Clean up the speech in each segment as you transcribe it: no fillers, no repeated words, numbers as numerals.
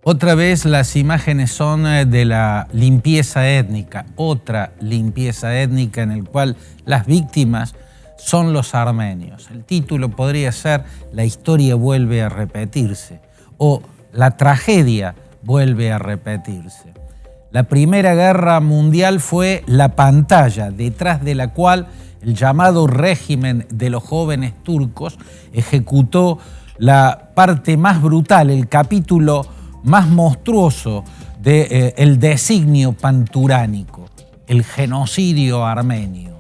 Otra vez las imágenes son de la limpieza étnica, otra limpieza étnica en el cual las víctimas son los armenios. El título podría ser La historia vuelve a repetirse o La tragedia vuelve a repetirse. La Primera Guerra Mundial fue la pantalla detrás de la cual el llamado régimen de los jóvenes turcos ejecutó la parte más brutal, el capítulo más monstruoso del designio panturánico, el genocidio armenio.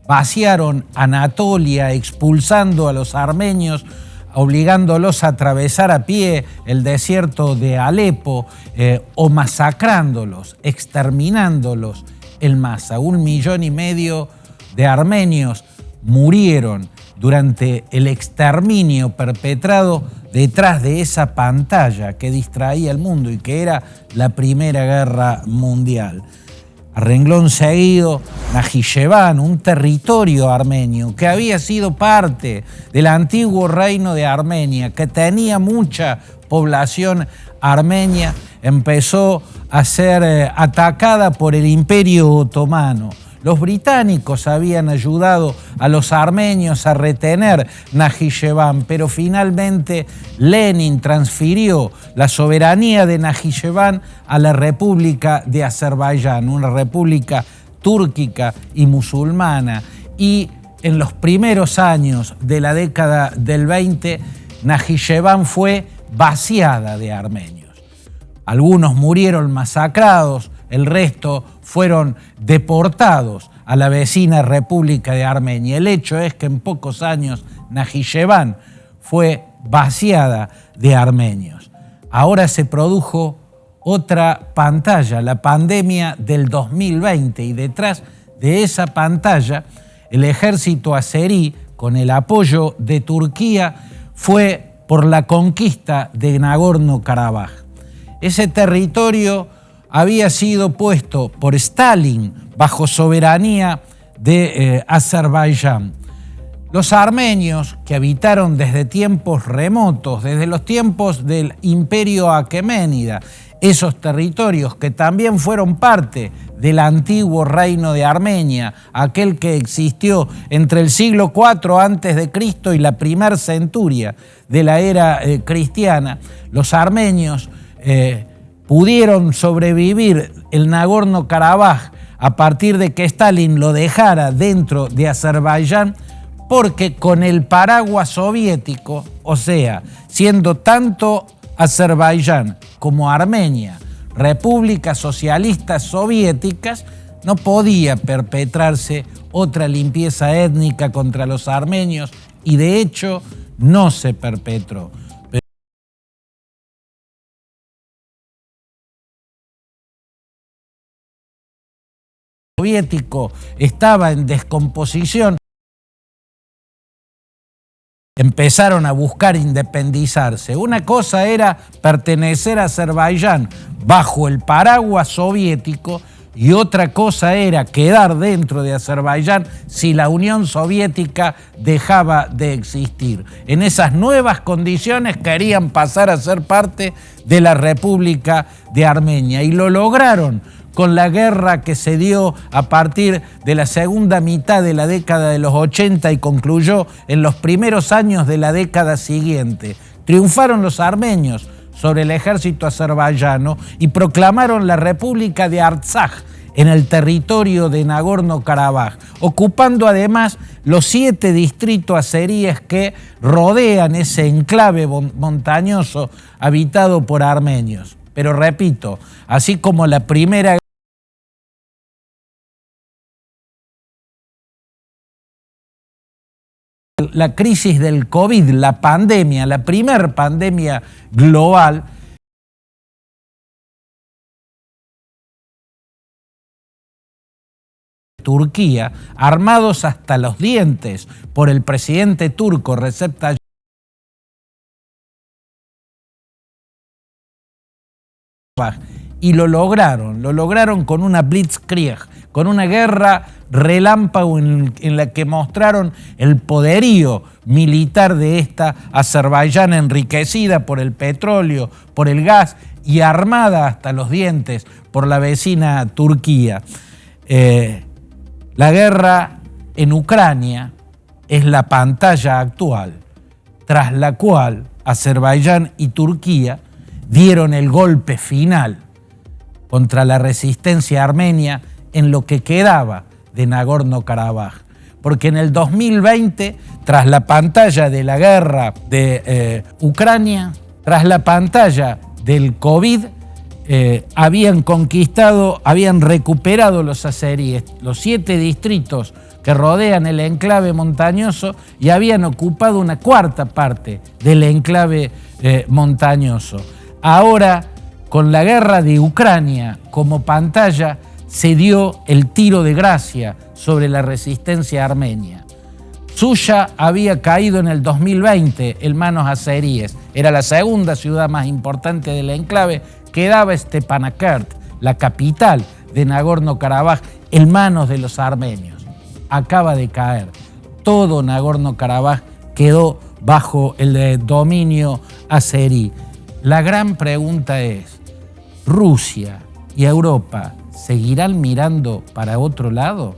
Vaciaron Anatolia expulsando a los armenios, obligándolos a atravesar a pie el desierto de Alepo o masacrándolos, exterminándolos en masa. 1,5 millones de armenios murieron durante el exterminio perpetrado detrás de esa pantalla que distraía al mundo y que era la Primera Guerra Mundial. A renglón seguido, Najicheván, un territorio armenio que había sido parte del antiguo reino de Armenia, que tenía mucha población armenia, empezó a ser atacada por el Imperio Otomano. Los británicos habían ayudado a los armenios a retener Najicheván, pero finalmente Lenin transfirió la soberanía de Najicheván a la República de Azerbaiyán, una república túrquica y musulmana. Y en los primeros años de la década del 20, Najicheván fue vaciada de armenios. Algunos murieron masacrados, el resto fueron deportados a la vecina República de Armenia. El hecho es que en pocos años Najicheván fue vaciada de armenios. Ahora se produjo otra pantalla, la pandemia del 2020, y detrás de esa pantalla el ejército azerí, con el apoyo de Turquía, fue por la conquista de Nagorno-Karabaj. Ese territorio había sido puesto por Stalin bajo soberanía de Azerbaiyán. Los armenios, que habitaron desde tiempos remotos, desde los tiempos del Imperio Aqueménida, esos territorios que también fueron parte del antiguo reino de Armenia, aquel que existió entre el siglo IV a.C. y la primera centuria de la era cristiana, los armenios pudieron sobrevivir el Nagorno-Karabaj a partir de que Stalin lo dejara dentro de Azerbaiyán, porque con el paraguas soviético, o sea, siendo tanto Azerbaiyán como Armenia repúblicas socialistas soviéticas, no podía perpetrarse otra limpieza étnica contra los armenios y de hecho no se perpetró. Soviético estaba en descomposición, empezaron a buscar independizarse. Una cosa era pertenecer a Azerbaiyán bajo el paraguas soviético y otra cosa era quedar dentro de Azerbaiyán si la Unión Soviética dejaba de existir. En esas nuevas condiciones querían pasar a ser parte de la República de Armenia y lo lograron con la guerra que se dio a partir de la segunda mitad de la década de los 80 y concluyó en los primeros años de la década siguiente. Triunfaron los armenios sobre el ejército azerbaiyano y proclamaron la República de Artsaj en el territorio de Nagorno-Karabaj, ocupando además los 7 distritos azeríes que rodean ese enclave montañoso habitado por armenios. Pero repito, así como la primera la crisis del COVID, la pandemia, la primer pandemia global, Turquía, armados hasta los dientes por el presidente turco Recep Tayyip y lo lograron con una blitzkrieg, con una guerra relámpago en la que mostraron el poderío militar de esta Azerbaiyán enriquecida por el petróleo, por el gas y armada hasta los dientes por la vecina Turquía. La guerra en Ucrania es la pantalla actual, tras la cual Azerbaiyán y Turquía dieron el golpe final contra la resistencia armenia en lo que quedaba de Nagorno-Karabaj. Porque en el 2020, tras la pantalla de la guerra de Ucrania, tras la pantalla del COVID, habían recuperado los azeríes los 7 distritos que rodean el enclave montañoso y habían ocupado una cuarta parte del enclave montañoso. Ahora, con la guerra de Ucrania como pantalla, se dio el tiro de gracia sobre la resistencia armenia. Suya había caído en el 2020 en manos azeríes. Era la segunda ciudad más importante del enclave. Quedaba Stepanakert, la capital de Nagorno-Karabaj, en manos de los armenios. Acaba de caer. Todo Nagorno-Karabaj quedó bajo el dominio azerí. La gran pregunta es, ¿Rusia y Europa seguirán mirando para otro lado?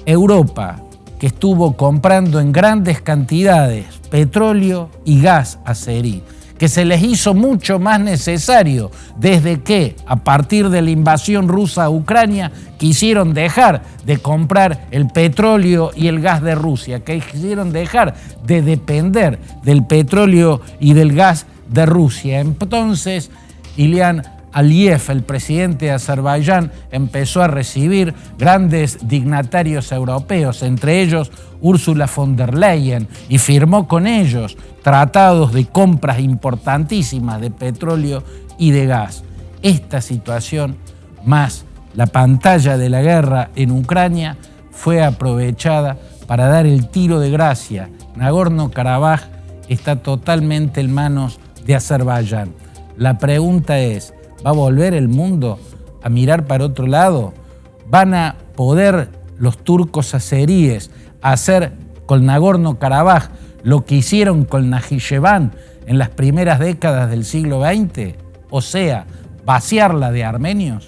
Europa, que estuvo comprando en grandes cantidades petróleo y gas azerí, que se les hizo mucho más necesario desde que, a partir de la invasión rusa a Ucrania, quisieron dejar de comprar el petróleo y el gas de Rusia, que quisieron dejar de depender del petróleo y del gas de Rusia. Entonces, Ilham Aliyev, el presidente de Azerbaiyán, empezó a recibir grandes dignatarios europeos, entre ellos Ursula von der Leyen, y firmó con ellos tratados de compras importantísimas de petróleo y de gas. Esta situación, más la pantalla de la guerra en Ucrania, fue aprovechada para dar el tiro de gracia. Nagorno-Karabaj está totalmente en manos de Azerbaiyán. La pregunta es, ¿va a volver el mundo a mirar para otro lado? ¿Van a poder los turcos azeríes hacer con Nagorno-Karabaj lo que hicieron con Najicheván en las primeras décadas del siglo XX? O sea, vaciarla de armenios.